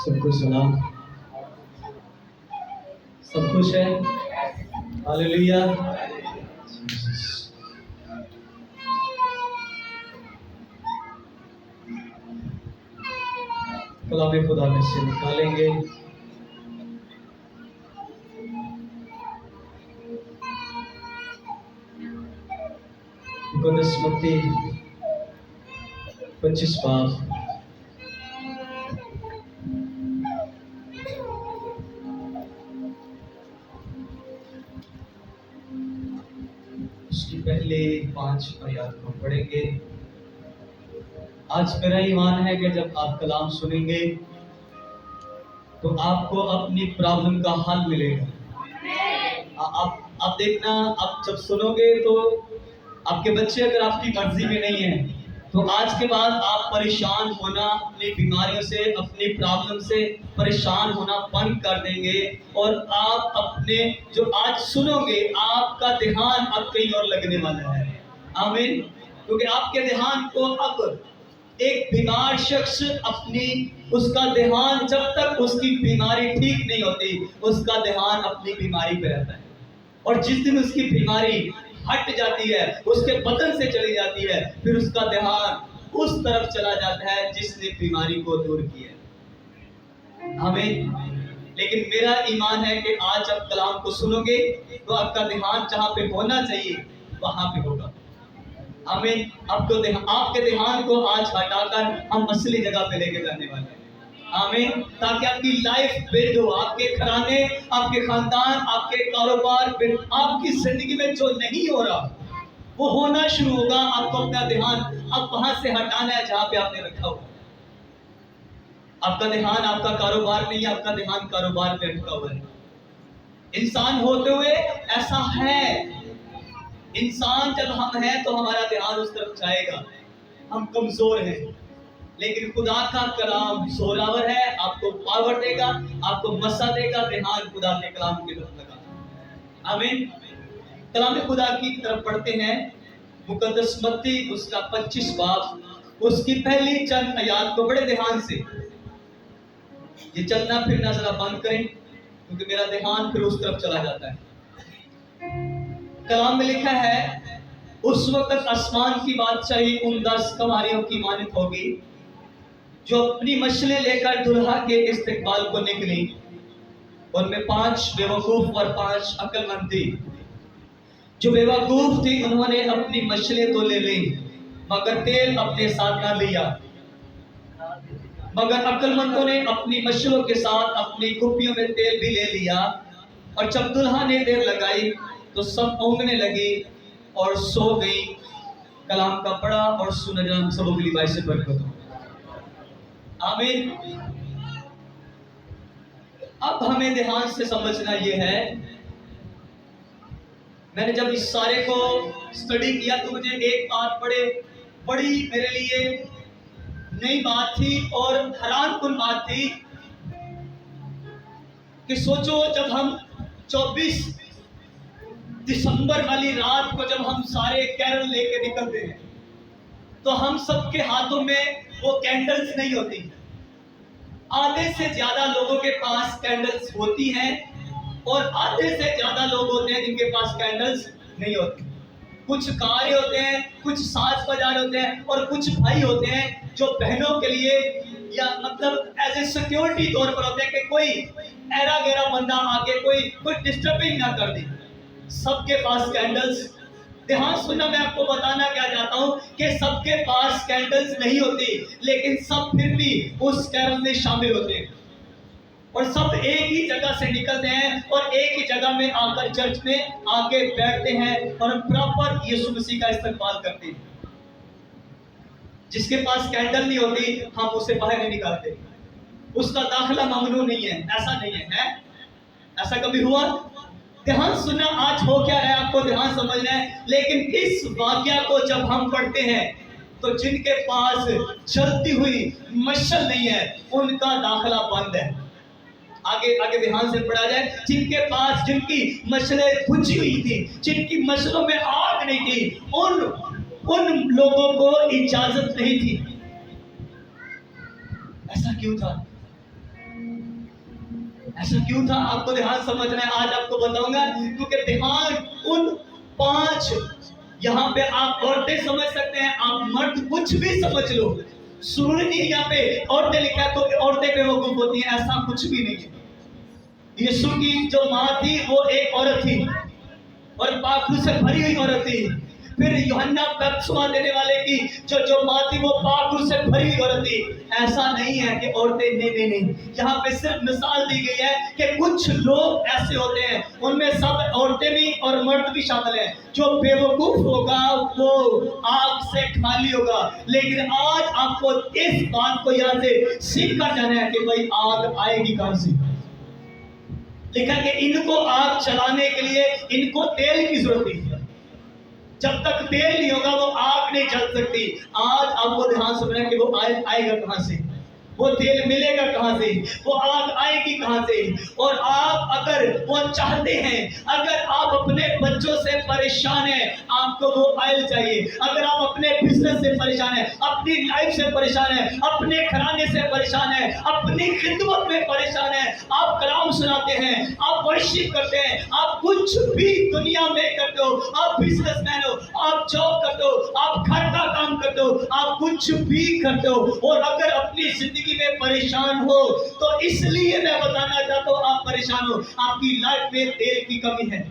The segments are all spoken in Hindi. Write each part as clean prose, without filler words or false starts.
सबको सलाम। सब खुश है? हालेलुया। कलाम खुदा में से निकालेंगे। मुकद्दस मत्ती 25 बाब। उसकी पहले 5 आयत को पढ़ेंगे। आज मेरा ईमान है कि जब आप कलाम सुनेंगे तो आपको अपनी प्रॉब्लम का हल मिलेगा। आप देखना, आप जब सुनोगे तो आपके बच्चे अगर आपकी मर्जी में नहीं है तो आज के बाद आप परेशान होना, अपनी बीमारियों से, अपनी प्रॉब्लम से परेशान होना बंद कर देंगे और आप अपने जो आज सुनोगे आपका ध्यान अब कहीं और लगने वाला है। आमीन। क्योंकि आपके ध्यान को अब एक बीमार शख्स उसका ध्यान जब तक उसकी बीमारी ठीक नहीं होती उसका ध्यान अपनी बीमारी पे रहता है, और जिस दिन उसकी बीमारी हट जाती है, उसके बदन से चली जाती है, फिर उसका ध्यान उस तरफ चला जाता है जिसने बीमारी को दूर किया। हमें लेकिन मेरा ईमान है कि आज जब कलाम को सुनोगे तो आपका ध्यान जहाँ पे होना चाहिए वहां पे होगा। हमें आपके ध्यान को आज हटाकर हम असली जगह पे लेके जाने वाले हैं। आमीन। ताकि आपकी लाइफ बिल्ड हो, आपके घराने, आपके खानदान, आपके कारोबार, आपकी जिंदगी में जो नहीं हो रहा वो होना शुरू होगा। आपको अपना ध्यान अब वहां से हटाना है जहां पे आपने रखा हुआ। आपका ध्यान आपका कारोबार नहीं है, आपका ध्यान कारोबार पे अटका हुआ है। इंसान होते हुए ऐसा है, इंसान जब हम हैं तो हमारा ध्यान उस तरफ जाएगा। हम कमजोर हैं, लेकिन खुदा का कलाम जोरावर है, आपको पावर देगा, आपको मसा देगा। ध्यान खुदा के कलाम की तरफ लगा। आमीन। कलाम खुदा की तरफ पढ़ते हैं। मुकद्दस मत्ती उसका 25 बाब, उसकी पहली चंद आयत को बड़े ध्यान से, ये चलना फिरना जरा बंद करें क्योंकि मेरा ध्यान फिर उस तरफ चला जाता है। कलाम में लिखा है, उस वक्त आसमान की बादशाही उन 10 कवारियों की मानित होगी जो अपनी मशलें लेकर दुल्हा के इस्तकबाल को निकली। उनमें 5 बेवकूफ और 5 अक्लमंद थी। जो बेवकूफ थी उन्होंने अपनी मशलें तो ले ली मगर तेल अपने साथ ना लिया, मगर अक्लमंदों ने अपनी मशलों के साथ अपनी कुप्पियों में तेल भी ले लिया। और जब दुल्हा ने देर लगाई तो सब ऊँघने लगी और सो गई। कलाम का पढ़ा और सुना हम सबों के लिए भाई से बरकत हो। आमीन। अब हमें ध्यान से समझना ये है, मैंने जब इस सारे को स्टडी किया तो मुझे एक बात बड़ी मेरे लिए नई बात थी और हैरानकुन बात थी कि सोचो, जब हम 24 दिसंबर वाली रात को जब हम सारे कैरल लेके निकलते हैं तो हम सबके हाथों में वो कैंडल्स नहीं होती। आधे से ज्यादा लोगों के पास कैंडल्स होती हैं और आधे से ज्यादा लोग होते हैं जिनके पास कैंडल्स नहीं होती। कुछ कार्य होते हैं, कुछ साज बाजार होते हैं और कुछ भाई होते हैं जो बहनों के लिए या मतलब एज ए सिक्योरिटी तौर पर होते हैं कि कोई ऐरा गैरा बंदा आके कोई डिस्टर्बिंग ना कर दे। सबके पास कैंडल्स, ध्यान सुनना, मैं आपको बताना क्या चाहता हूं कि सबके पास कैंडल्स नहीं होती, लेकिन सब फिर भी उस कैरल में शामिल होते हैं और सब एक ही जगह से निकलते हैं और एक ही जगह में आकर चर्च में आके बैठते हैं और हम प्रॉपर यीशु मसीह का इस्तेमाल करते हैं। जिसके पास कैंडल नहीं होती हम उसे बाहर नहीं निकालते, उसका दाखिला ममनू नहीं है, ऐसा नहीं है? ऐसा कभी हुआ? ध्यान सुनना, आज हो क्या रहा है आपको ध्यान समझना है। लेकिन इस वाक्या को जब हम पढ़ते हैं तो जिनके पास जलती हुई मशाल नहीं है उनका दाखिला बंद है। आगे ध्यान से पढ़ा जाए, जिनकी मशालें बुझी हुई थी, जिनकी मशालों में आग नहीं थी, उन लोगों को इजाजत नहीं थी। ऐसा क्यों था? ऐसा क्यों था आपको ध्यान समझना है, आज आपको बताऊंगा। क्योंकि ध्यान उन 5, यहाँ पे आप औरतें समझ सकते हैं, आप मर्द कुछ भी समझ लो, सुन नहीं यहाँ पे औरतें लिखा तो औरतें बेवकूफ होती हैं, ऐसा कुछ भी नहीं है। यीशु की जो माँ थी वो एक औरत थी और पाखरू से भरी हुई औरत थी। फिर यूहन्ना बपतिस्मा देने वाले की जो माँ थी वो पाखरू से भरी हुई औरत थी। ऐसा नहीं है कि औरतें नहीं, यहाँ पे सिर्फ मिसाल दी गई है कि कुछ लोग ऐसे होते हैं, उनमें सब औरतें भी और मर्द भी शामिल हैं। जो बेवकूफ होगा वो आग से खाली होगा। लेकिन आज आपको इस बात को यहाँ से सीख कर जाना है कि भाई आग आएगी कहां से। लिखा कि इनको आग चलाने के लिए इनको तेल की जरूरत है। जब तक तेल नहीं होगा वो आग नहीं जल सकती। आज आपको ध्यान से सुनना कि वो आएगा कहां से, वो तेल मिलेगा कहां से, वो आग आएगी कहां से। और आप अगर वो चाहते हैं, अगर आप अपने बच्चों से परेशान हैं, आपको वो ऑयल चाहिए। अगर आप अपने बिजनेस से परेशान हैं, अपनी लाइफ से परेशान हैं, अपने घराने से परेशान हैं, अपनी खिदमत में परेशान हैं, आप कलाम सुनाते हैं, आप वर्शिप करते हैं, आप कुछ भी दुनिया में करते हो, आप बिजनेसमैन हो, आप जॉब करते हो, आप घर का काम करते हो, आप कुछ भी करते हो, और अगर अपनी जिंदगी में परेशान हो तो इसलिए मैं बताना चाहता हूं आप परेशान हो, आपकी लाइफ में तेल की कमी है,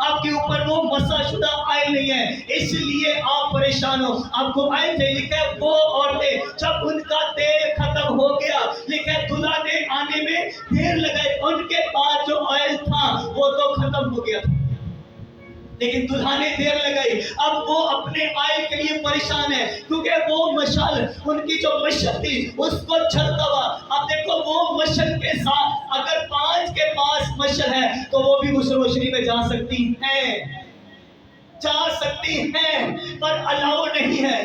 आपके ऊपर वो मसाशुदा ऑयल नहीं है, इसलिए आप परेशान हो। आपको ऑयल चाहिए। लिखा है वो औरतें जब उनका तेल खत्म हो गया, लिखा है दुल्हा ने आने में देर लगाई, उनके पास जो ऑयल था वो तो खत्म हो गया था, लेकिन दुल्हा ने देर लगाई। अब वो अपने ऑयल के लिए परेशान है, क्योंकि वो मशाल, उनकी जो मशाल थी उसको जलता हुआ। अब देखो वो मशाल के साथ अगर 5 के पास मशाल है तो वो भी उस रोशनी में जा सकती है, पर अलाउ नहीं है।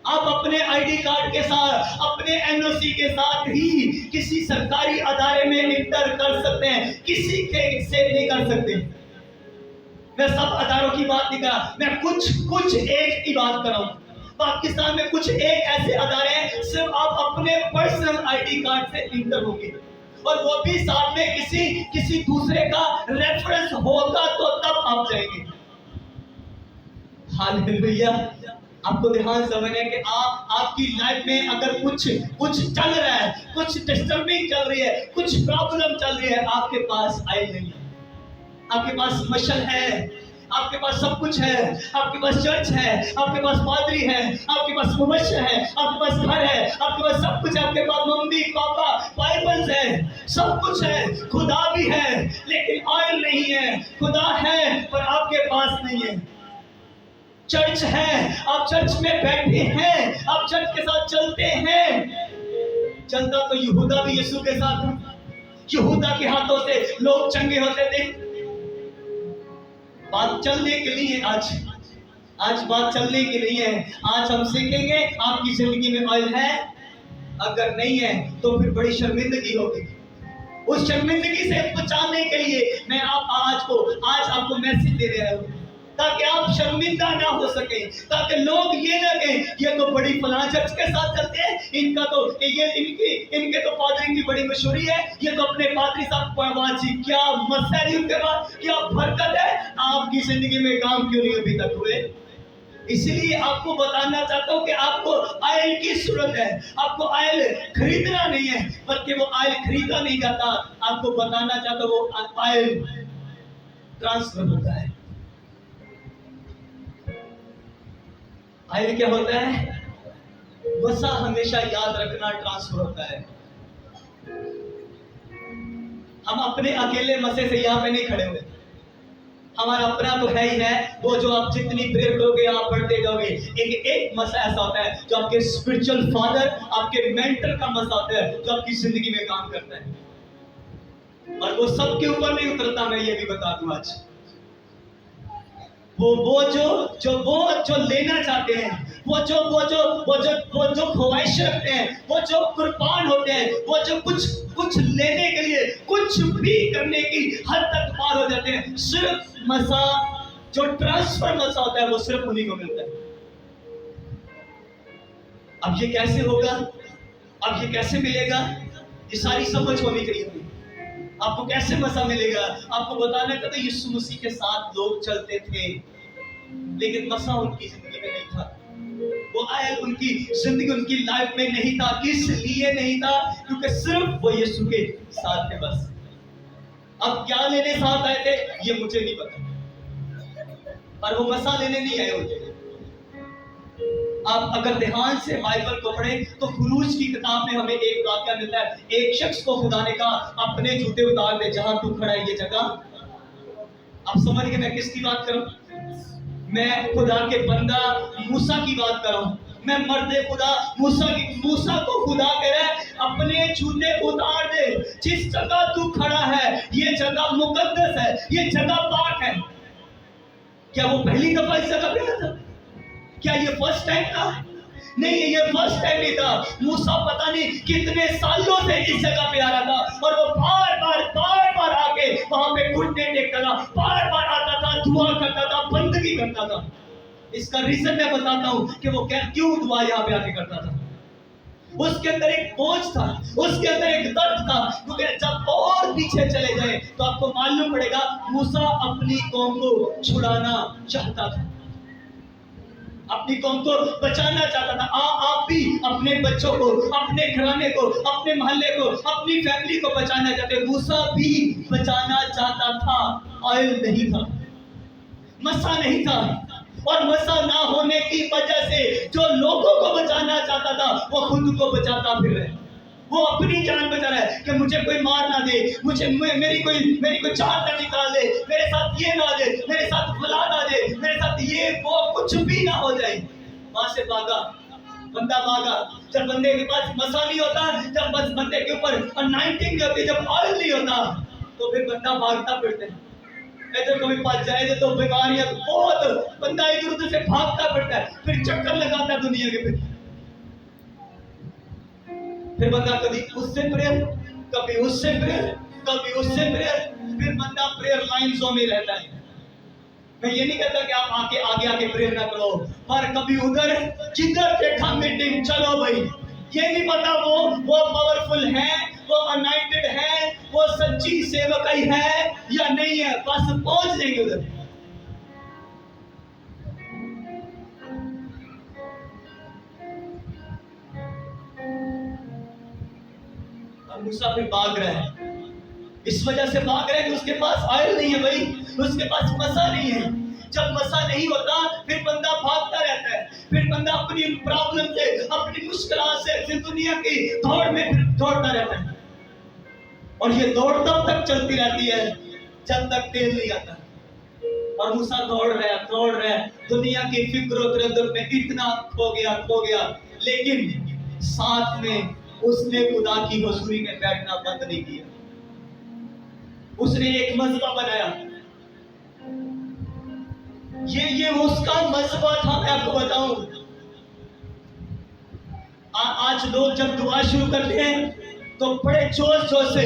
आप अपने आईडी कार्ड के साथ, अपने एनओसी के साथ ही किसी सरकारी अदारे में इंटर कर सकते हैं, किसी के से नहीं कर सकते। मैं सब अदारों की बात नहीं कर रहा, मैं कुछ एक की बात कर रहा हूं। पाकिस्तान में कुछ एक ऐसे अदारे हैं, सिर्फ आप अपने पर्सनल आईडी कार्ड से इंटर होंगे, और वो भी साथ में किसी दूसरे का रेफरेंस होगा तो तब आप जाएंगे। हालेलुया। आपको ध्यान समझना है कि आपकी लाइफ में अगर कुछ चल रहा है, कुछ डिस्टर्बिंग चल रही है, कुछ प्रॉब्लम चल रही है, आपके पास आई नहीं है, आपके पास मशाल है, आपके पास सब कुछ है, आपके पास चर्च है, आपके पास पादरी है, आपके पास मुबश्शिर है, आपके पास घर है, आपके पास सब कुछ है, आपके पास मम्मी पापा बाइबल्स है, सब कुछ है, खुदा भी है, लेकिन ऑयल नहीं है। खुदा है पर आपके पास नहीं है। चर्च है, आप चर्च में बैठे हैं, आप चर्च के साथ चलते हैं। चलता तो यहूदा भी यीशु के साथ था, यहूदा के हाथों से लोग चंगे होते थे। बात चलने के लिए आज बात चलने की नहीं है। आज हम सीखेंगे आपकी जिंदगी में ऑयल है, अगर नहीं है तो फिर बड़ी शर्मिंदगी होगी। उस शर्मिंदगी से बचाने के लिए मैं आज आपको मैसेज दे रहा हूँ, ताकि आप शर्मिंदा ना हो सके, ताकि लोग ये ना कहें ये तो बड़ी फलां चर्च के साथ चलते हैं, इनके तो पादरी की बड़ी मशहूरी है, ये तो अपने पादरी साहब पवाजी, क्या मसला उनके पास, क्या बरकत है। आपकी जिंदगी में काम क्यों नहीं अभी तक हुए? इसलिए आपको बताना चाहता हूं कि आपको ऑयल की जरूरत है। आपको ऑयल खरीदना नहीं है, बल्कि वो ऑयल खरीदा नहीं जाता। आपको बताना चाहता हूं वो ऑयल ट्रांसफर होता है। ऑयल क्या होता है? मसा हमेशा याद रखना, ट्रांसफर होता है। हम अपने अकेले मसे से यहाँ पे नहीं खड़े हुए, हमारा अपना तो है ही है। वो जो आप जितनी प्रेयर करोगे आप बढ़ते जाओगे। एक मसा ऐसा होता है जो आपके स्पिरिचुअल फादर, आपके मेंटर का मसा होता है, जो आपकी जिंदगी में काम करता है, और वो सबके ऊपर नहीं उतरता। मैं ये भी बता दूं आज, वो जो लेना चाहते हैं, वो जो ख्वाहिश रखते हैं, वो जो कुर्बान होते हैं, वो जो कुछ लेने के लिए कुछ भी करने की हद तक पार हो जाते हैं, सिर्फ मसा जो ट्रांसफर मसा होता है वो सिर्फ उन्हीं को मिलता है। अब ये कैसे होगा, अब ये कैसे मिलेगा, ये सारी समझ होनी चाहिए। आपको कैसे मसा मिलेगा? आपको बताना था, तो यीशु मसीह के साथ लोग चलते थे, लेकिन मसा उनकी जिंदगी में नहीं था। वो आयल उनकी जिंदगी, उनकी लाइफ में नहीं था। किस लिए नहीं था? क्योंकि सिर्फ वो यीशु के साथ थे बस। अब क्या लेने साथ आए थे ये मुझे नहीं पता, पर वो मसा लेने नहीं आए होते। आप अगर ध्यान से बाइबल को पढ़ें तो खुरूज की किताब में हमें एक वाक्य मिलता है। एक शख्स को खुदा ने कहा, अपने जूते उतार दे, जहां तू खड़ा है ये जगह। आप समझ गए मैं किसकी बात कर रहा हूं? मैं खुदा के बंदा मूसा की बात कर रहा हूं। मैं मर्दे खुदा मूसा को खुदा कह रहा है, अपने जूते उतार दे। जिस जगह तू खड़ा है ये जगह मुकद्दस है, ये जगह पाक है। क्या वो पहली दफा इस जगह पे आया था? क्या ये फर्स्ट टाइम था? नहीं, ये फर्स्ट टाइम नहीं था। मूसा पता नहीं कितने सालों से इस जगह पे आ रहा था, और वो बार बार आके वहां पे घुटने टेकता था, बार बार आता था, दुआ करता था, बंदगी करता था। इसका रीजन मैं बताता हूं कि वो क्यों दुआ यहाँ पे आके करता था। उसके अंदर एक बोझ था, उसके अंदर एक दर्द था, क्योंकि जब और पीछे चले जाए तो आपको मालूम पड़ेगा मूसा अपनी कौम को छुड़ाना चाहता था, अपनी कौम को बचाना चाहता था। आप भी अपने बच्चों को, अपने घराने को, अपने मोहल्ले को, अपनी फैमिली को बचाना चाहते। मूसा भी बचाना चाहता था। ऑयल नहीं था, मसा नहीं था, और मसा ना होने की वजह से जो लोगों को बचाना चाहता था वो खुद को बचाता फिर रहे। वो अपनी जान बचा रहा है कि मुझे कोई मार ना दे, मुझे मेरी कोई जान ना निकाल दे, मेरे साथ ये ना दे, मेरे साथ फला ना दे, मेरे साथ ये वो कुछ भी ना हो जाए। वहां से भागा, बंदा भागा। जब बंदे के पास मसा नहीं होता, जब बस बंदे के ऊपर अनाइंटिंग होती, जब ऑयल नहीं होता, तो फिर बंदा भागता फिरता है। इधर कभी पास जाए तो बीमारियां बहुत, बंदा इधर उधर से भागता फिरता है, फिर चक्कर लगाता है दुनिया के। फिर बंदा कभी उससे प्रेयर, कभी उससे प्रेयर, कभी उससे प्रेयर, फिर बंदा प्रेयर लाइन्सों में रहता है। मैं ये नहीं कहता कि आप आगे प्रेयर ना करो, पर कभी उधर जिधर देखा मीटिंग, चलो भाई। ये नहीं पता वो पावरफुल है, वो अनाइटेड है, वो सच्ची सेवकाई है या नहीं है, बस पहुंच जाएंगे उधर। मूसा फिर भाग रहा है, इस वजह से भाग रहा है कि उसके पास ऑयल नहीं है भाई, उसके पास मसा नहीं है। जब मसा नहीं होता फिर बंदा भागता रहता है, फिर बंदा अपनी प्रॉब्लम से, अपनी मुश्किलात से, फिर दुनिया की दौड़ में फिर दौड़ता रहता है। और ये दौड़ तब तक चलती रहती है जब तक तेल नहीं आता। और मूसा दौड़ रहा है, दुनिया की फिक्र में इतना खो गया, लेकिन साथ में उसने खुदा की हुजूरी में बैठना बंद नहीं किया। उसने एक मजहबा बनाया, ये उसका मजहबा था। मैं आपको बताऊं, आज लोग जब दुआ शुरू करते हैं तो बड़े जोश से,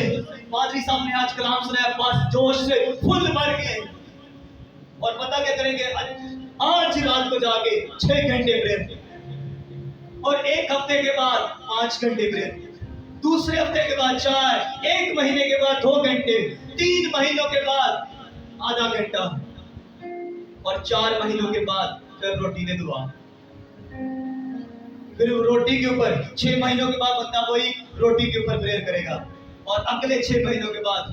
पादरी साहब ने आज कलाम सुनाया, बस जोश से फुल भर गए। और पता क्या करेंगे, आज रात को जाके 6 घंटे प्रेयर, और एक हफ्ते के बाद 5 घंटे प्रेयर, दूसरे हफ्ते के बाद 4, 1 महीने के बाद 2 घंटे, 3 महीनों के बाद आधा घंटा, और 4 महीनों के बाद फिर रोटीने दुआ। फिर रोटी के ऊपर 6 महीनों के बाद बंदा वही रोटी के ऊपर प्रेयर करेगा, और अगले 6 महीनों के बाद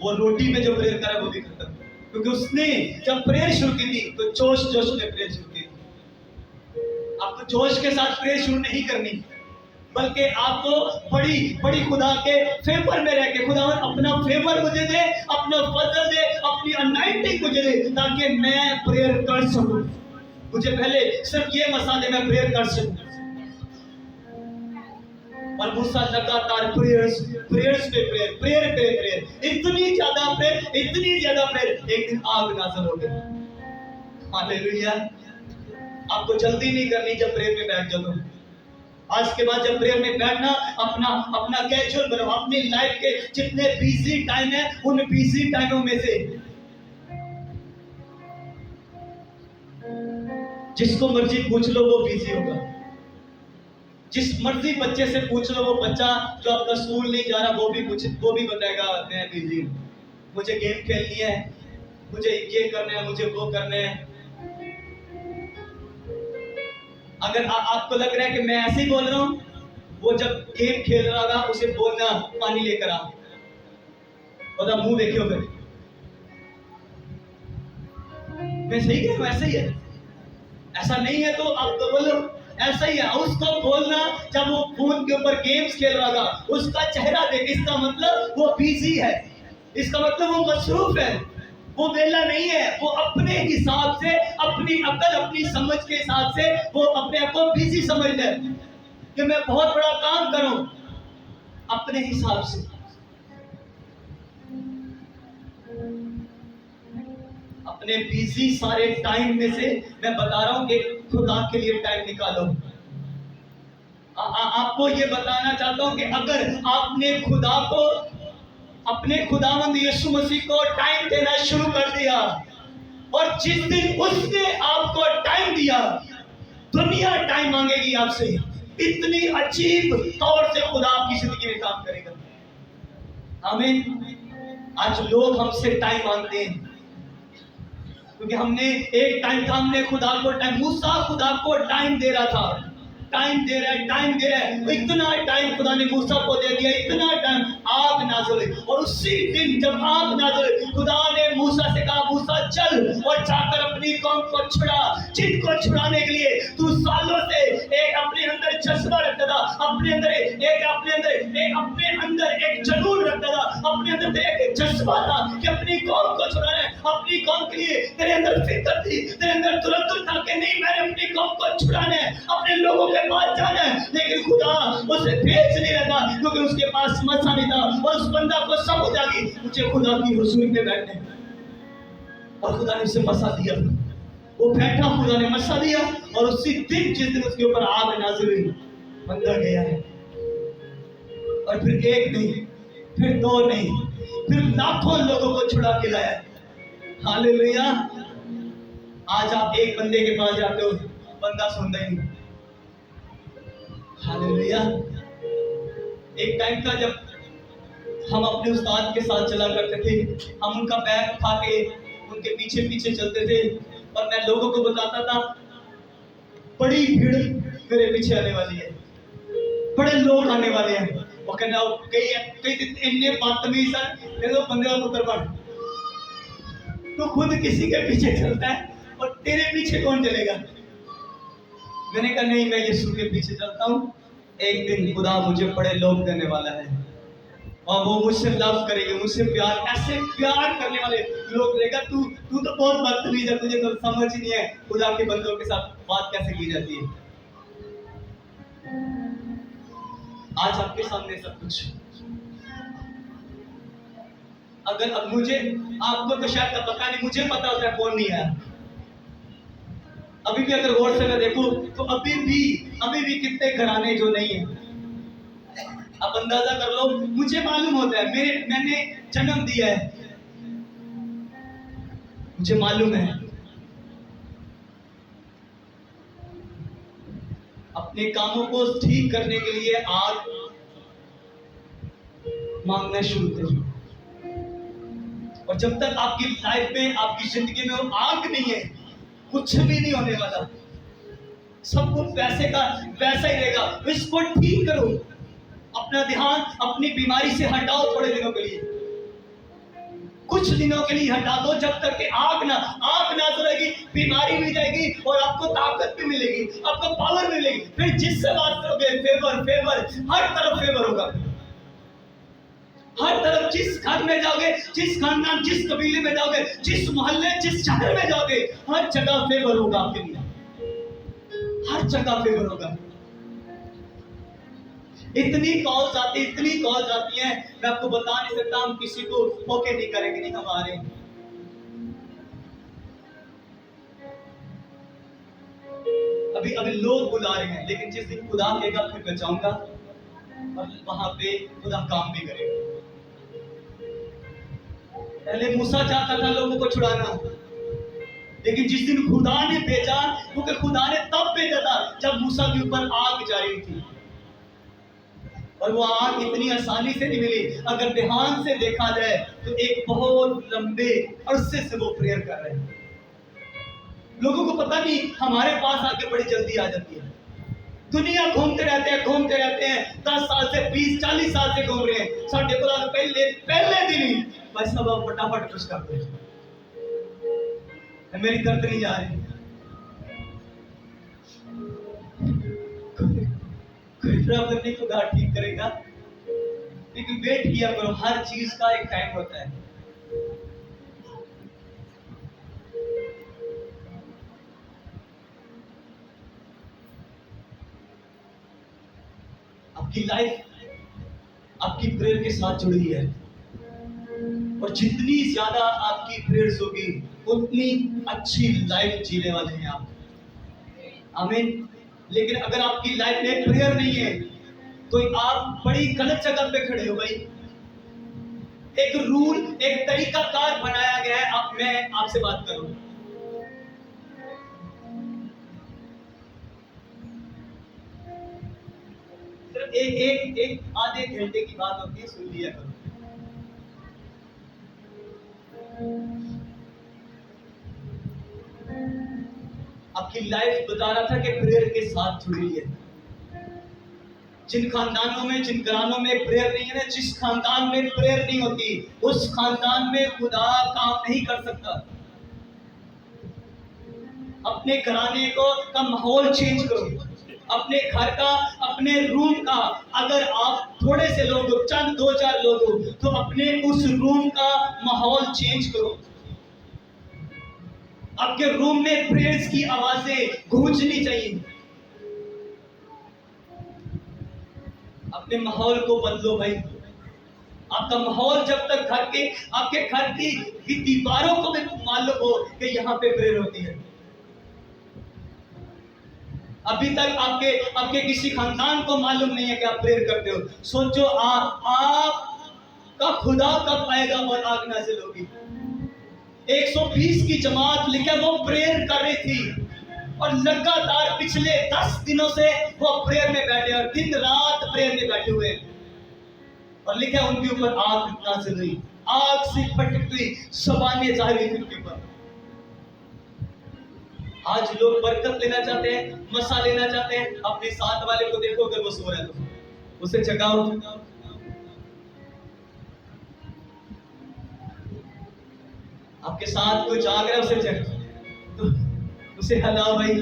वो रोटी में जो प्रेयर करा वो भी खत्म, क्योंकि उसने जब प्रेयर शुरू की थी तो जोश ने प्रेयर शुरू की। आपको जोश के साथ प्रेयर शुरू नहीं करनी, बल्कि आपको बड़ी खुदा के फेवर में रह के, खुदा अपना फेवर मुझे दे, अपना फजल दे, अपनी अनाइंटिंग मुझे दे, ताकि मैं प्रेयर कर सकूं। मुझे पहले सिर्फ ये मसा दे, मैं प्रेयर कर सकूं। और मूसा लगातार प्रेयर्स पे प्रेयर, इतनी ज्यादा प्रेयर, एक दिन आग नाज़िल हो गई। हालेलुया। आपको जल्दी नहीं करनी जब प्रेयर में बैठ जाओ। आज के बाद जब प्रेयर में बैठना, अपना कैजुअल बनाओ। अपनी लाइफ के जितने बिजी टाइम है, उन बिजी टाइमों में से जिसको मर्जी पूछ लो वो बिजी होगा। जिस मर्जी बच्चे से पूछ लो, वो बच्चा जो आपका स्कूल नहीं जा रहा वो भी बताएगा मैं बिजी हूँ, मुझे गेम खेलनी है, मुझे ये करना है, मुझे वो करना है। अगर आपको लग रहा है कि मैं ऐसे ही बोल रहा हूँ, वो जब गेम खेल रहा था उसे बोलना पानी लेकर आ, और मुंह देखियो फिर, मैं सही कह रहा हूँ, ऐसा ही है। ऐसा नहीं है तो आप तो बोलो ऐसा ही है। उसको बोलना जब वो फोन के ऊपर गेम्स खेल रहा था, उसका चेहरा देख, इसका मतलब वो बिजी है, इसका मतलब वो मसरूफ है, वो वेला नहीं है। वो अपने हिसाब से, अपनी अकल, अपनी समझ के हिसाब से वो अपने आप को बिजी समझ ले कि मैं बहुत बड़ा काम करूं अपने हिसाब से। अपने बिजी सारे टाइम में से मैं बता रहा हूं कि खुदा के लिए टाइम निकालो। आपको ये बताना चाहता हूं कि अगर आपने खुदा को, अपने खुदावंद यीशु मसीह को टाइम देना शुरू कर दिया, और जिस दिन उसने आपको टाइम दिया, दुनिया टाइम मांगेगी आपसे। इतनी अजीब तौर से खुदा आपकी जिंदगी में काम करेगा। आमीन। आज लोग हमसे टाइम मांगते हैं क्योंकि हमने एक टाइम था, हमने खुदा को टाइम, मूसा खुदा को टाइम दे रहा था, टाइम दे रहा है, टाइम दे रहा है, इतना टाइम खुदा ने मूसा को दे दिया, इतना टाइम। आग नाज़िल हुई, और उसी दिन जब आग नाज़िल हुई, खुदा ने मूसा से कहा, मूसा चल और जाकर अपनी कौम को छुड़ा, जिनको छुड़ाने के लिए तू सालों से एक अपने अंदर जज्बा रखता था, अपने अंदर एक जुनून रखता था, अपने अंदर एक जज्बा था कि अपनी कौम को छुड़ाना है, अपनी कौम के लिए तेरे अंदर फिक्र थी, तेरे अंदर तुरंत था कि नहीं, मैंने अपनी कौम को छुड़ाना है, अपने लोगों के पास जाना है। लेकिन खुदा उसे भेज नहीं रहा था क्योंकि उसके पास मसा नहीं था, और उस बंदा को समझ आ गई मुझे खुदा की हुजूरी में बैठने, और खुदा ने उसे मसा दिया। वो बैठा, खुदा ने मसा दिया, और उसी दिन जिस दिन उसके ऊपर आग नाज़िल हुई, बंदा गया है। और फिर एक नहीं, फिर दो नहीं, फिर लाखों लोगों को छुड़ा के लाया। हालेलुया। आज आप एक बंदे के पास जाते हो, बंदा सुनता ही नहीं। हालेलुया। एक टाइम था जब हम अपने उस्ताद के साथ चला करते थे, हम उनका बैग उठा के उनके पीछे पीछे चलते थे, और मैं लोगों को बताता था बड़ी भीड़ मेरे पीछे आने वाली है, बड़े लोग आने वाले हैं। वो कहना कई इतने बदतमीज हैं, देखो बंदे का पुत्र बन, तो खुद किसी के पीछे चलता है और तेरे पीछे कौन चलेगा। मैंने कहा नहीं, मैं यीशु के पीछे चलता हूँ, एक दिन खुदा मुझे बड़े लोग देने वाला है, और वो मुझसे लव करेंगे, मुझसे प्यार, ऐसे प्यार करने वाले लोग देगा। तू तो बहुत बदतमीज है, तुझे तो समझ ही नहीं है खुदा के बंदों के साथ बात कैसे की जाती है। आज आपके सामने सब कुछ, अगर अब मुझे, आपको तो शायद पता नहीं, मुझे पता होता है कौन नहीं है। अभी भी अगर गौर से मैं देखूं तो अभी भी कितने घराने जो नहीं है। अब अंदाजा कर लो, मुझे मालूम होता है, मैंने जन्म दिया है, मुझे मालूम है। अपने कामों को ठीक करने के लिए आग मांगना शुरू करो, और जब तक आपकी लाइफ में, आपकी जिंदगी में वो आग नहीं है, कुछ भी नहीं होने वाला। सब कुछ वैसे का वैसा ही रहेगा। इसको ठीक करो, अपना ध्यान अपनी बीमारी से हटाओ, थोड़े दिनों के लिए, कुछ दिनों के लिए हटा दो, जब तक कि आग ना रहेगी, बीमारी भी जाएगी, और आपको ताकत भी मिलेगी, आपको पावर मिलेगी। फिर जिससे बात करोगे, फेवर हर तरफ फेवर होगा, हर तरफ। जिस घर में जाओगे, जिस खानदान, जिस कबीले में जाओगे, जिस मोहल्ले, जिस शहर में जाओगे, हर जगह फेवर होगा आपके लिए, हर जगह फेवर होगा। इतनी कॉल्स आती हैं, मैं आपको बता नहीं सकता, हम किसी को ओके नहीं करेंगे, नहीं हमारे। अभी लोग बुला रहे हैं, लेकिन जिस दिन खुदा कहेगा फिर मैं जाऊंगा, और वहां पे खुदा काम भी करेगा। पहले मूसा चाहता था लोगों को छुड़ाना, लेकिन जिस दिन खुदा ने भेजा, क्योंकि खुदा ने तब भेजा था जब मूसा के ऊपर आग जा रही थी, और वो आग इतनी आसानी से नहीं मिली। अगर ध्यान से देखा जाए तो एक बहुत लंबे अरसे से वो प्रेयर कर रहे हैं। लोगों को पता नहीं, हमारे पास आके बड़ी जल्दी आ जाती है। दुनिया घूमते रहते हैं 10 साल से 20-40 साल से घूम रहे हैं। साढ़े को पहले दिन ही भाई साहब फटाफट कुछ करते हैं। मेरी दर्द नहीं जा रही, कोई प्रॉब्लम नहीं, खुदा ठीक करेगा। लेकिन वेट किया करो, हर चीज का एक टाइम होता है। आपकी लाइफ आपकी प्रेयर के साथ जुड़ी है, और जितनी ज्यादा आपकी प्रेयर्स होगी उतनी अच्छी लाइफ जीने वाले हैं आप। आमीन। लेकिन अगर आपकी लाइफ में प्रेयर नहीं है तो आप बड़ी गलत जगह पे खड़े हो भाई। एक रूल, एक तरीका कार बनाया गया है। अब मैं आपसे बात करूं, सिर्फ एक आधे घंटे की बात होती है, सुन लिया करो। आपकी लाइफ बता रहा था कि प्रेयर के साथ जुड़ी है। जिन खानदानों में, जिन घरानों में प्रेयर नहीं है ना, जिस खानदान में प्रेयर नहीं होती, उस खानदान में खुदा काम नहीं कर सकता। अपने घराने का माहौल चेंज करो, अपने घर का, अपने रूम का। अगर आप थोड़े से लोग हो, चंद 2-4 लोग हो, तो अपने उस रूम का माहौल चेंज करो। आपके रूम में प्रेयर्स की आवाजें गूंजनी चाहिए। अपने माहौल को बदलो भाई। आपका माहौल जब तक आपके घर की दीवारों को भी मालूम हो कि यहाँ पे प्रेयर होती है। अभी तक आपके किसी खानदान को मालूम नहीं है कि आप प्रेयर करते हो। सोचो आपका खुदा कब आएगा और आग नाज़िल होगी। 120 की जमात लिखा वो प्रेयर कर रही थी, और लगातार पिछले 10 दिनों से वो प्रेयर में बैठे, और दिन रात प्रेयर में बैठे हुए। और लिखा उनके ऊपर आग नाज़िल हुई, आग से फटकती ज़बानें जाहिर हुई उनके ऊपर। आज लोग बरकत लेना चाहते हैं, मसा लेना चाहते हैं। अपने साथ वाले को देखो, अगर वो सो रहा है तो उसे जगाओ। आपके साथ कोई जाग रहा है, उसे तो उसे हिलाओ भाई।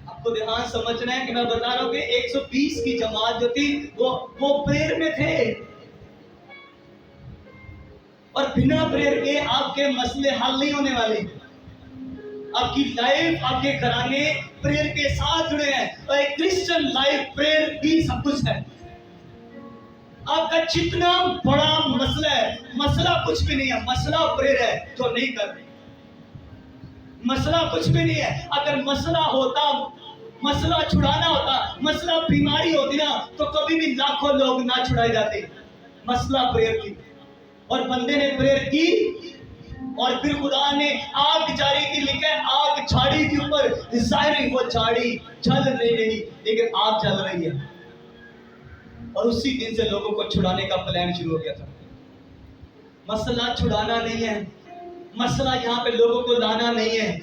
आपको ध्यान समझना है कि मैं बता रहा हूं कि 120 की जमात जो थी वो प्रेयर में थे, और बिना प्रेयर के आपके मसले हल नहीं होने वाले। आपकी लाइफ, आपके घराने प्रेयर के साथ जुड़े हैं, और एक क्रिश्चियन लाइफ प्रेयर ही सब कुछ है। आपका जितना बड़ा मसला है, मसला कुछ भी नहीं है, मसला प्रेयर है जो नहीं कर रही। मसला कुछ भी नहीं है। अगर मसला होता, मसला छुड़ाना होता, मसला बीमारी होती ना, तो कभी भी लाखों लोग ना छुड़ाए जाते। मसला प्रेयर की, और बंदे ने प्रेयर की, और फिर खुदा ने आग जारी की। लिखा है आग झाड़ी के ऊपर, जाहिर वो झाड़ी जल नहीं, लेकिन आग जल रही है। और उसी दिन से लोगों को छुड़ाने का प्लान शुरू हो गया था। मसला छुड़ाना नहीं है, मसला यहाँ पे लोगों को लाना नहीं है,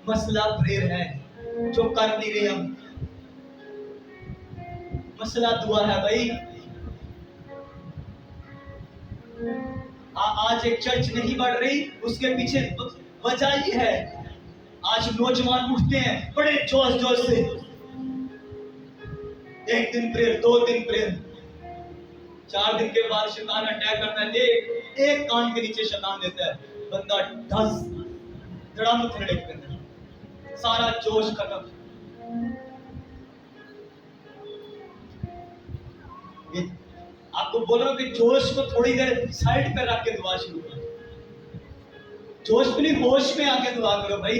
मसला प्रेयर है जो कर नहीं रहे हम। मसला दुआ है भाई। आज एक चर्च नहीं बढ़ रही, उसके पीछे वजह ये है, आज नौजवान उठते हैं बड़े जोश से। 1 दिन प्रेयर, 2 दिन प्रेयर, 4 दिन के बाद शैतान अटैक करता है। एक कान के नीचे शैतान देता है, बंदा धस धड़ाम खड़े करता है, सारा जोश खत्म। आपको बोल रहा हूं कि जोश को थोड़ी देर साइड पे रख के दुआ शुरू करो। जोश में नहीं, होश में आके दुआ करो भाई।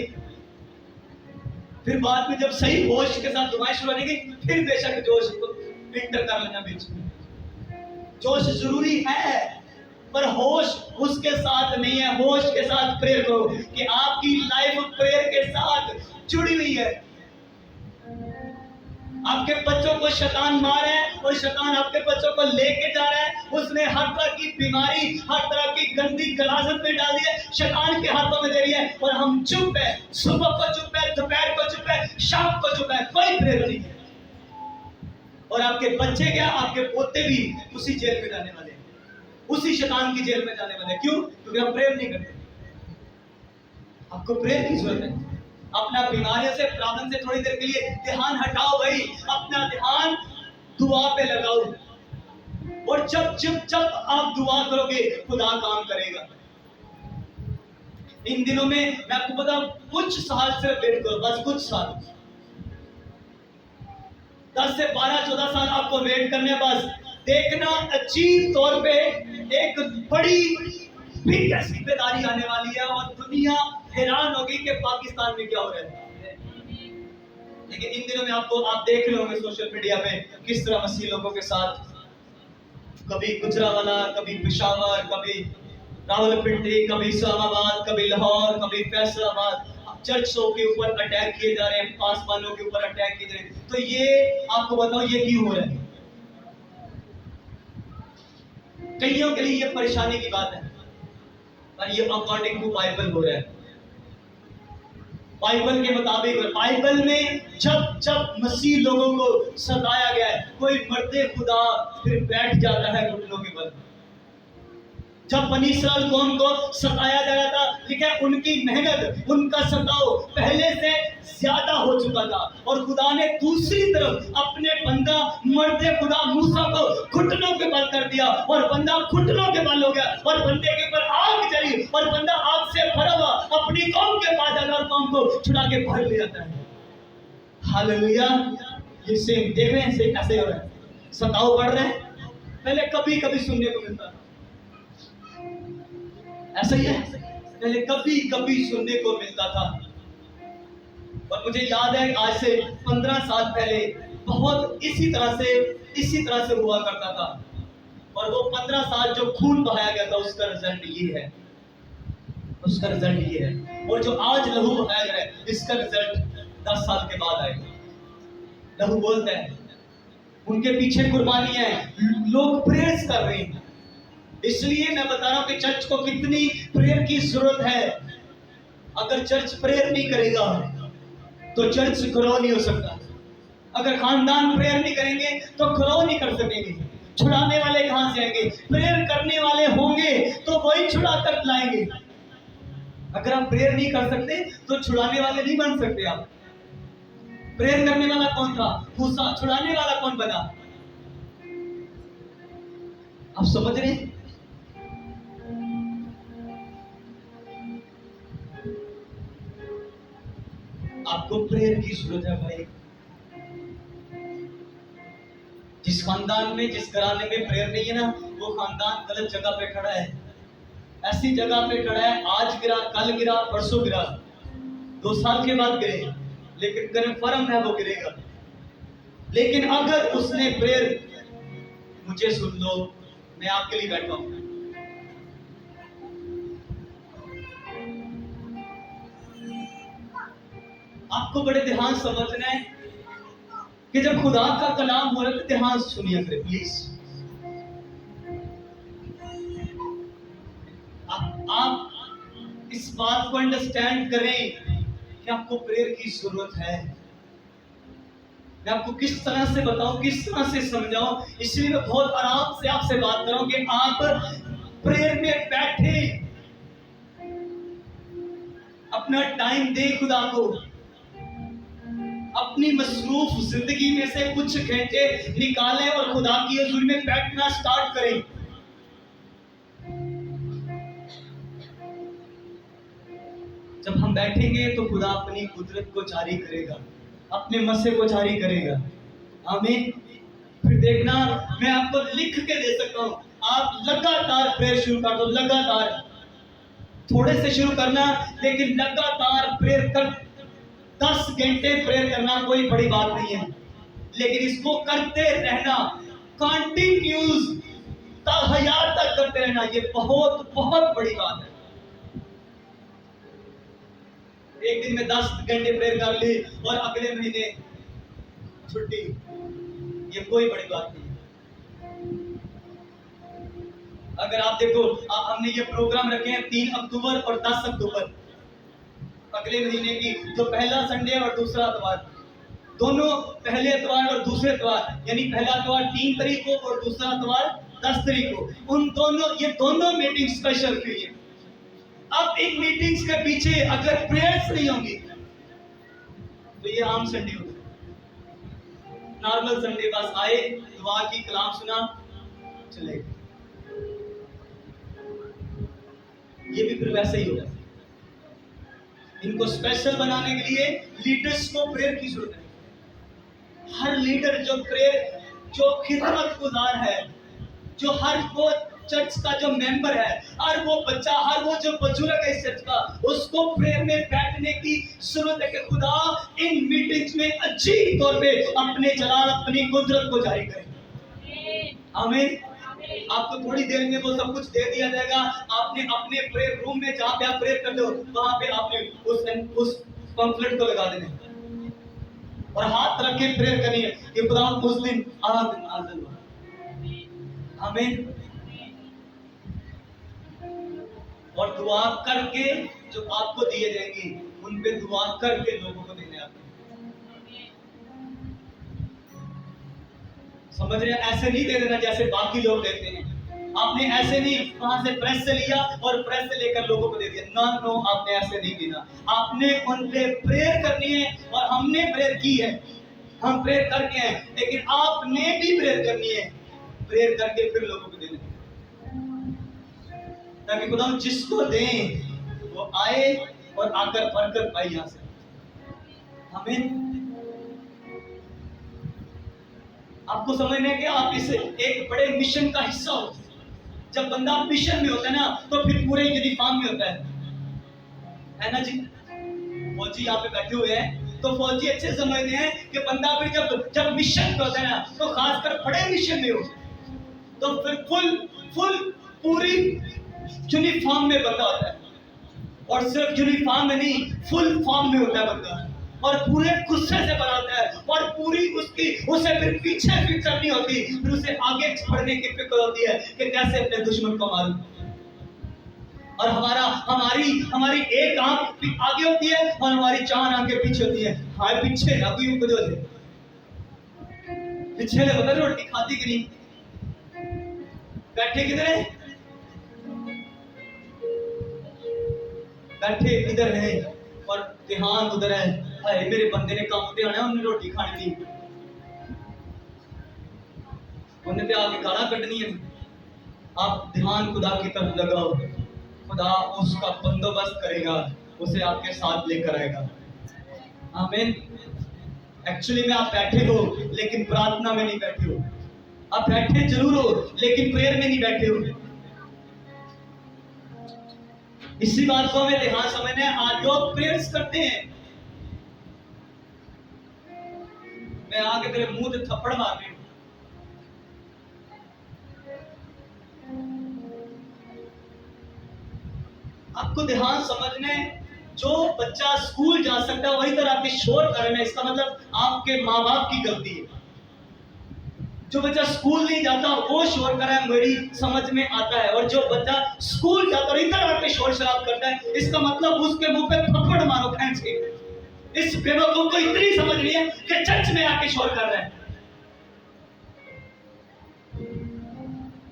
फिर बाद में जब सही होश के साथ दुआएं शुरू होगी, फिर बेशक जोश को इंटर कर लेना बीच में। जोश जरूरी है, पर होश उसके साथ नहीं है। होश के साथ प्रेयर करो कि आपकी लाइफ प्रेयर के साथ जुड़ी हुई है। आपके बच्चों को शैतान मार रहा है और शैतान आपके बच्चों को लेके जा रहा है। उसने हर तरह की बीमारी, हर तरह की गंदी गलाजत में डाल दी है, शैतान के हाथों में दे रही है। और हम चुप है, सुबह को चुप है, दोपहर को चुप है, शाम को चुप है, कोई प्रेयर नहीं है। और आपके बच्चे क्या, आपके पोते भी उसी जेल में जाने वाले हैं, उसी शैतान की जेल में जाने वाले हैं। क्यों? क्योंकि हम प्रेयर नहीं करते। आपको प्रेयर की जरूरत है। अपना बीमारियों से, प्रॉब्लम से थोड़ी देर के लिए ध्यान हटाओ भाई, अपना ध्यान दुआ पे लगाओ। और जब आप दुआ करोगे खुदा काम करेगा। इन दिनों में मैं आपको बताऊं, कुछ साल से वेट करो, बस कुछ साल, 10 से 12-14 साल आपको वेट करने, बस देखना अजीब तौर पे एक बड़ी फिर ऐसी बेदारी आने वाली है और दुनिया हैरान होगी कि पाकिस्तान में क्या हो रहा है। लेकिन इन दिनों में आप देख रहे होंगे सोशल मीडिया पे किस तरह मसीह लोगों के साथ, कभी गुजरावाला, कभी पेशावर, कभी रावलपिंडी, कभी इस्लामाबाद, कभी लाहौर, कभी फैसलाबाद, चर्चों के ऊपर अटैक किए जा रहे हैं, पासवानों के ऊपर अटैक किए जा रहे हैं। तो ये आपको बताओ ये क्यों हो रहा है? कईयों के लिए ये परेशानी की बात है, पर ये अकॉर्डिंग टू बाइबल हो रहा है। बाइबल के मुताबिक, बाइबल में जब मसीह लोगों को सताया गया है, कोई मर्दे खुदा फिर बैठ जाता है घुटनों के बल। जब बनी इस्राएल कौम को सताया जा रहा था, लिखा है उनकी मेहनत, उनका सताव पहले से ज्यादा हो चुका था। और खुदा ने दूसरी तरफ अपने बंदा मर्दे खुदा मूसा को घुटनों के बल कर दिया, और बंदा घुटनों के बल हो गया, और बंदे के ऊपर आग चली, और बंदा आग से भरा हुआ अपनी कौम के पास जाता और कौम को छुड़ा के भर ले जाता है। हालेलुया। ये सेम देख रहे हैं, सेम ऐसे हो रहा है, सताव बढ़ रहा है। पहले कभी कभी सुनने को मिलता, ऐसा ही है, पहले कभी कभी सुनने को मिलता था। और मुझे याद है आज से 15 साल पहले बहुत इसी तरह से हुआ करता था। और वो 15 साल जो खून बहाया गया था उसका रिजल्ट ये है, उसका रिजल्ट ये है। और जो आज लहू बहाया जा रहा है इसका रिजल्ट 10 साल के बाद आएगा। लहू बोलता है, उनके पीछे कुर्बानी है, लोग प्रेयर्स कर रहे हैं। इसलिए मैं बता रहा हूं कि चर्च को कितनी प्रेयर की जरूरत है। अगर चर्च प्रेयर नहीं करेगा तो चर्च ग्रो नहीं हो सकता। अगर खानदान प्रेयर नहीं करेंगे तो ग्रो नहीं कर सकेंगे। छुड़ाने वाले कहां से आएंगे? प्रेयर करने वाले होंगे तो वही छुड़ा कर लाएंगे। अगर आप प्रेयर नहीं कर सकते तो छुड़ाने वाले नहीं बन सकते। आप प्रेयर करने वाला कौन था? मूसा। छुड़ाने वाला कौन बना? आप समझ रहे हैं? आपको प्रेयर की जरूरत है भाई। जिस खानदान में, जिस घराने में प्रेयर नहीं है ना, वो खानदान गलत जगह पे खड़ा है। ऐसी जगह पे खड़ा है, आज गिरा, कल गिरा, परसों गिरा, 2 साल के बाद गिरे, लेकिन कन्फर्म है वो गिरेगा। लेकिन अगर उसने प्रेयर, मुझे सुन लो, मैं आपके लिए बैठा हूं। आपको बड़े ध्यान समझना है कि जब खुदा का कलाम हो रहा है तो ध्यान सुनिए प्लीज। आप इस बात को अंडरस्टैंड करें कि आपको प्रेयर की जरूरत है। मैं आपको किस तरह से बताऊं, किस तरह से समझाऊं, इसलिए मैं बहुत आराम से आपसे बात कर रहा हूं कि आप प्रेयर में बैठे, अपना टाइम दे खुदा को, अपनी मसरूफ जिंदगी में से कुछ घंटे निकालें और खुदा की हुजूरी में बैठना स्टार्ट करें। जब हम बैठेंगे तो खुदा अपनी कुदरत को जारी करेगा, अपने मसे को जारी करेगा। आमीन। फिर देखना, मैं आपको लिख के दे सकता हूं, आप लगातार प्रेयर शुरू कर दो। लगातार, थोड़े से शुरू करना, लेकिन लगातार प्रेयर कर। 10 घंटे प्रेयर करना कोई बड़ी बात नहीं है, लेकिन इसको करते रहना, कंटिन्यूस हयात तक करते रहना, ये बहुत बहुत बड़ी बात है। एक दिन में 10 घंटे प्रेयर कर ली और अगले महीने छुट्टी, ये कोई बड़ी बात नहीं है। अगर आप देखो, हमने ये प्रोग्राम रखे हैं 3 अक्टूबर और 10 अक्टूबर, अगले महीने की, जो पहला संडे और दूसरा इतवार, दोनों पहले इतवार और दूसरे इतवार, यानी पहला इतवार 3 तारीख को और दूसरा इतवार 10 तारीख को, उन दोनों, ये दोनों मीटिंग स्पेशल के लिए। अब इन मीटिंग्स के पीछे अगर प्रेयर्स नहीं होंगी तो ये आम संडे होगा, नॉर्मल संडे, बस आए, दुआ की, कलाम सुना, चले। ये भी फिर वैसे ही होगा। इनको स्पेशल बनाने के लिए लीडर्स को प्रेयर की जरूरत है। हर लीडर जो प्रेयर, जो खिदमत गुजार है, जो हर वो चर्च का जो मेंबर है, हर वो बच्चा, हर वो जो बुजुर्ग है इस चर्च का, उसको प्रेयर में बैठने की जरूरत है कि खुदा इन मीटिंग्स में अच्छी तौर पे अपने जलाल, अपनी कुदरत को जारी करे। आमीन। आपको थोड़ी देर में वो सब कुछ दे दिया जाएगा। आपने अपने प्रेयर रूम में, जहाँ पे आप प्रेयर करते हो, वहां पे आपने उस पंफलेट को लगा देना और हाथ रख के प्रेयर करनी है कि खुदा उस दिन नाज़िल हो। आमीन। और दुआ करके जो आपको दिए जाएंगे, उन पे दुआ करके लोगों को देने आते हैं। समझ रहे हैं? ऐसे नहीं दे देना जैसे बाकी लोग देते हैं। आपने ऐसे नहीं वहां से प्रेस से लिया और प्रेस से लेकर लोगों को दे दिया। नो, आपने ऐसे नहीं देना। आपने उन पे प्रेयर करनी है और हमने प्रेयर की है, हम प्रेयर करके हैं, लेकिन आपने भी प्रेयर करनी है, प्रेयर करके फिर लोगों को देना, ताकि खुदा जिसको दें वो आए और आकर बरकत पाई यहां से। हमें आपको समझना है कि आप इस एक बड़े मिशन का हिस्सा हो। जब बंदा मिशन में होता है ना, तो फिर पूरे यूनिफॉर्म में होता है ना जी। फौजी यहाँ पे बैठे हुए हैं, तो फौजी अच्छे समझते हैं कि बंदा फिर जब मिशन पे होता है ना, तो खासकर बड़े मिशन में हो, तो फिर फुल पूरी यूनिफॉर्म में बंदा होता है। और सिर्फ यूनिफॉर्म में नहीं, फुल फॉर्म में होता है बंदा, और पूरे गुस्से से भरा होता है, और पूरी उसे फिर पीछे फिक्र नहीं होती, फिर उसे आगे बढ़ने की फिक्र होती है कि कैसे अपने दुश्मन को मारूं। और हमारी एक आंख आगे होती है और हमारी 4 आंखें पीछे होती है। हाय पीछे ना कोई ऊपर हो जाए, पीछे ले पता रोटी खाती कि नहीं, बैठे किधर है, बैठे इधर है और ध्यान उधर है। हाय मेरे बंदे ने काम पे आना है, उन्हें रोटी खानी थी, उन्हें तो आके गाना कटनी है। आप ध्यान खुदा की तरफ लगाओ, खुदा उसका बंदोबस्त करेगा, उसे आपके साथ लेकर आएगा। आमीन। एक्चुअली में आप बैठे हो लेकिन प्रार्थना में नहीं बैठे हो। आप बैठे जरूर हो लेकिन प्रेयर में नहीं बैठे हो। इसी बात को हमें ध्यान समझना है। आज लोग प्रेयर्स करते हैं, मैं आके तेरे मुंह पे थप्पड़ मार रही हूं। आपको ध्यान समझना है, जो बच्चा स्कूल जा सकता है वही तरह आपके शोर कर रहे हैं, इसका मतलब आपके माँ बाप की गलती है। जो बच्चा स्कूल नहीं जाता वो शोर कर रहा है, मेरी समझ में आता है। और जो बच्चा स्कूल जाता है इधर आके शोर शराब करता है, इसका मतलब उसके मुंह पे थप्पड़ मारो खींच के। इस बेवकूफ को इतनी समझ नहीं है कि चर्च में आके शोर कर रहा है।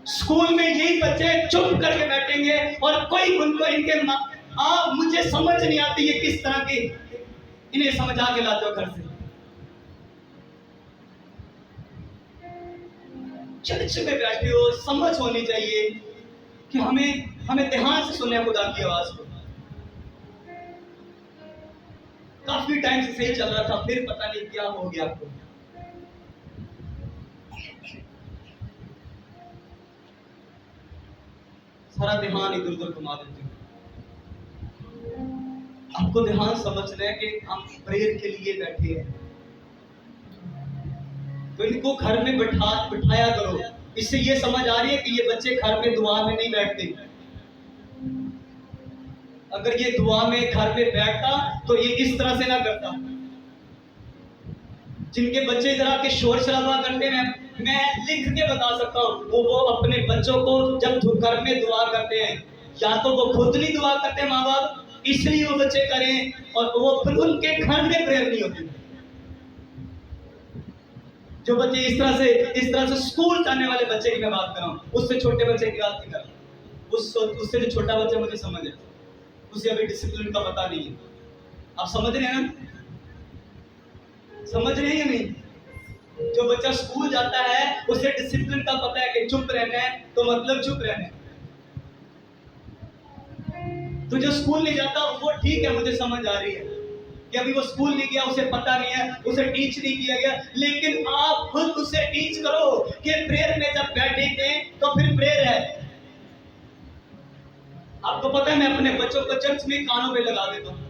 स्कूल में यही बच्चे चुप करके बैठेंगे और कोई उनको इनके मुझे समझ नहीं आती है किस तरह की इन्हें समझा के लाते हो घर से। चर्च में बैठे हो, समझ होनी चाहिए कि हमें ध्यान से सुनना है खुदा की आवाज को। काफी टाइम से सही चल रहा था, फिर पता नहीं क्या हो गया आपको। सारा ध्यान इधर उधर घुमा देते हो। आपको ध्यान समझना है कि हम प्रेयर के लिए बैठे हैं, तो इनको घर में बिठाया करो। इससे ये समझ आ रही है कि ये बच्चे घर में दुआ में नहीं बैठते। अगर ये दुआ में घर में बैठता तो ये इस तरह से ना करता। जिनके बच्चे इधर आके शोर शराबा करते हैं, मैं लिख के बता सकता हूँ, वो अपने बच्चों को जब घर में दुआ करते हैं, या तो वो खुद नहीं दुआ करते माँ बाप, इसलिए वो बच्चे करें, और वो फिर उनके घर में प्रेयर नहीं होती। जो बच्चे इस तरह से स्कूल जाने वाले बच्चे की मैं बात कर रहा हूँ, उससे छोटे बच्चे की बात नहीं कर रहा। उससे जो छोटा बच्चा मुझे समझ है, उसे अभी डिसिप्लिन का पता नहीं है। आप समझ रहे हैं ना? समझ रहे हैं या नहीं? जो बच्चा स्कूल जाता है उसे डिसिप्लिन का पता है कि चुप रहना है तो मतलब चुप रहना है। तो जो स्कूल नहीं जाता वो ठीक है, मुझे समझ आ रही है कि अभी वो स्कूल नहीं गया, उसे पता नहीं है, उसे टीच नहीं किया गया, लेकिन आप खुद उसे टीच करो कि प्रेयर में जब बैठेंगे तो फिर प्रेयर है। आपको पता है, मैं अपने बच्चों को चर्च में कानों पे लगा देता हूँ,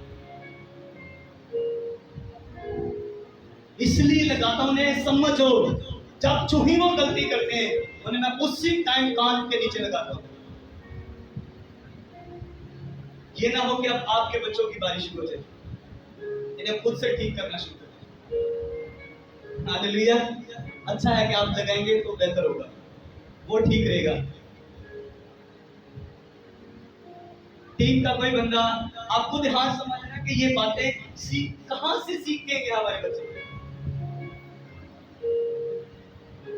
इसलिए लगाता हूं उन्हें समझो, जब चूही वो गलती करते हैं उन्हें मैं उसी टाइम कान के नीचे लगाता हूं। ये ना हो कि अब आपके बच्चों की बारिश हो जाए, इन्हें खुद से ठीक करना शुरू करें। हालेलुया। अच्छा है कि आप लगाएंगे तो बेहतर होगा, वो ठीक रहेगा। टीम का कोई बंदा, आपको ध्यान समझना कि ये बातें कहां से सीखेंगे हमारे बच्चे।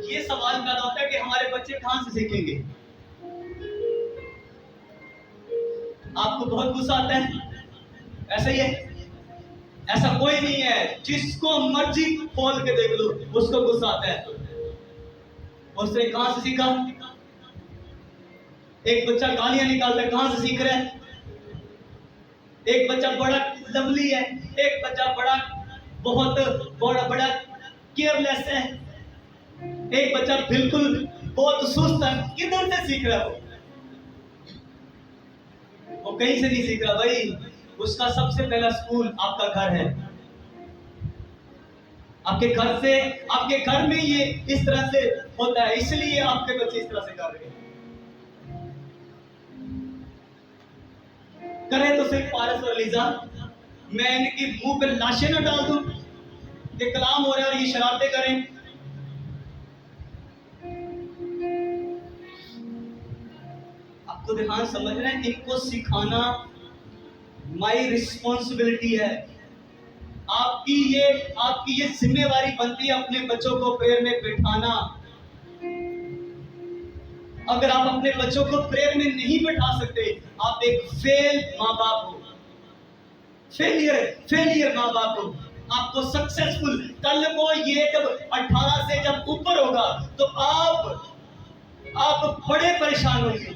ये सवाल पैदा होता है कि हमारे बच्चे कहां से सीखेंगे। आपको बहुत गुस्सा आता है, ऐसा ही है? ऐसा कोई नहीं है, जिसको मर्जी खोल के देख लो उसको गुस्सा आता है। उसने कहां से सीखा? एक बच्चा गालियां निकालता है, कहां से सीख रहा है? एक बच्चा बड़ा लवली है, एक बच्चा बहुत बड़ा केयरलेस है, एक बच्चा बिल्कुल बहुत सुस्त है। किधर से सीख रहा है वो कहीं से नहीं सीख रहा भाई। उसका सबसे पहला स्कूल आपका घर है। आपके घर में ये इस तरह से होता है, इसलिए आपके बच्चे इस तरह से कर रहे हैं। करे तो सिर्फ पारस और लीजा, मैं इनके मुंह पे लाशें न डाल दूं कि कलाम हो रहा है और ये शरारतें करें। आपको ध्यान समझना है, इनको सिखाना माई रिस्पॉन्सिबिलिटी है। आपकी ये जिम्मेवारी बनती है अपने बच्चों को प्रेयर में बैठाना। अगर आप अपने बच्चों को प्रेयर में नहीं बैठा सकते, आप एक फेल माँ बाप हो, फेलियर माँ बाप हो। आपको सक्सेसफुल, कल को ये जब 18 से जब ऊपर होगा तो आप बड़े परेशान होंगे।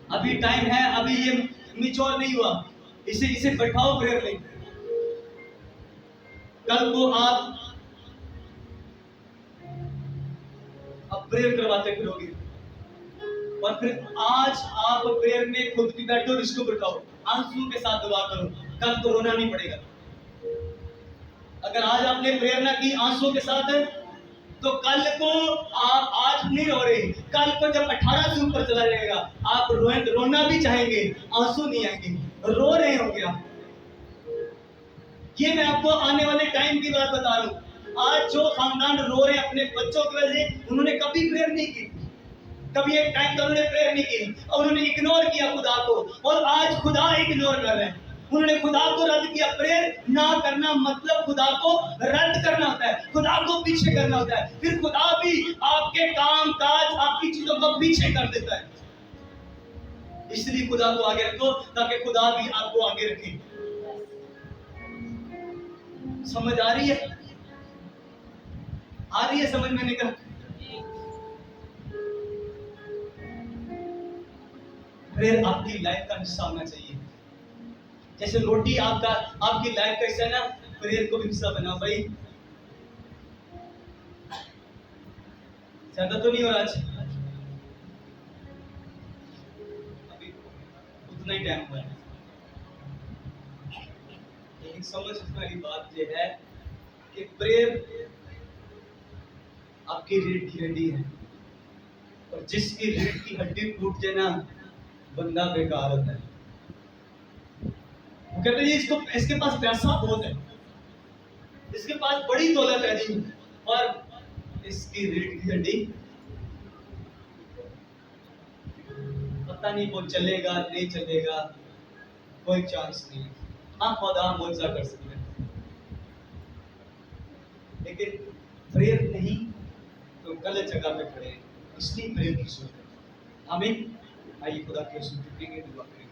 अभी टाइम है, अभी ये मिच्योर नहीं हुआ, इसे बैठाओ प्रेयर में। कल को आप प्रेयर करवाते फिरोगे, और फिर आज आप प्रेयर में खुद भी बैठो, इसको बैठाओ, आंसू के साथ दुआ करो, कल को रोना नहीं पड़ेगा। अगर आज आपने प्रेयर ना की आंसू के साथ, तो कल को आप आज नहीं रो रहे, कल को जब 18 से ऊपर चला जाएगा आप रोना भी चाहेंगे, आंसू नहीं आएंगे, रो रहे होंगे आप। ये मैं आपको आने वाले टाइम की बात बता रहा हूँ। आज जो खानदान रो रहे अपने बच्चों की वजह से, उन्होंने कभी प्रेयर नहीं की, कभी एक टाइम तक उन्होंने प्रेयर नहीं की, और उन्होंने इग्नोर किया खुदा को, और आज खुदा इग्नोर कर रहे हैं। उन्होंने खुदा को रद्द किया। प्रेयर ना करना मतलब खुदा को रद्द करना होता है, खुदा को पीछे करना होता है। फिर खुदा भी आपके काम काज, आपकी चीजों को पीछे कर देता है। इसलिए खुदा को आगे रखो, ताकि खुदा भी आपको आगे रखे। समझ आ रही है? आ रही है समझ? मैंने कहा प्रेयर आपकी लाइफ का हिस्सा होना चाहिए। जैसे रोटी आपकी लाइफ का हिस्सा है ना, प्रेयर को भी हिस्सा बनाओ भाई। ज्यादा तो नहीं हो रहा आज, अभी उतना ही टाइम हुआ है। लेकिन समझ वाली बात यह है कि प्रेयर आपकी रीढ़ की हड्डी है, और जिसकी रीढ़ की हड्डी टूट जाए ना, बंदा बेकार होता है। वो कहते हैं इसके पास पैसा बहुत है, इसके पास बड़ी दौलत है जी, और इसकी रीढ़ की हड्डी पता नहीं वो चलेगा नहीं चलेगा, कोई चांस नहीं। हाँ खुदा मुआवजा कर सकते हैं, लेकिन प्रेयर नहीं तो गलत जगह पे खड़े हैं, इसलिए प्रेयर की जरूरत है। आमीन। आइए खुदा के सुन दुआ करें।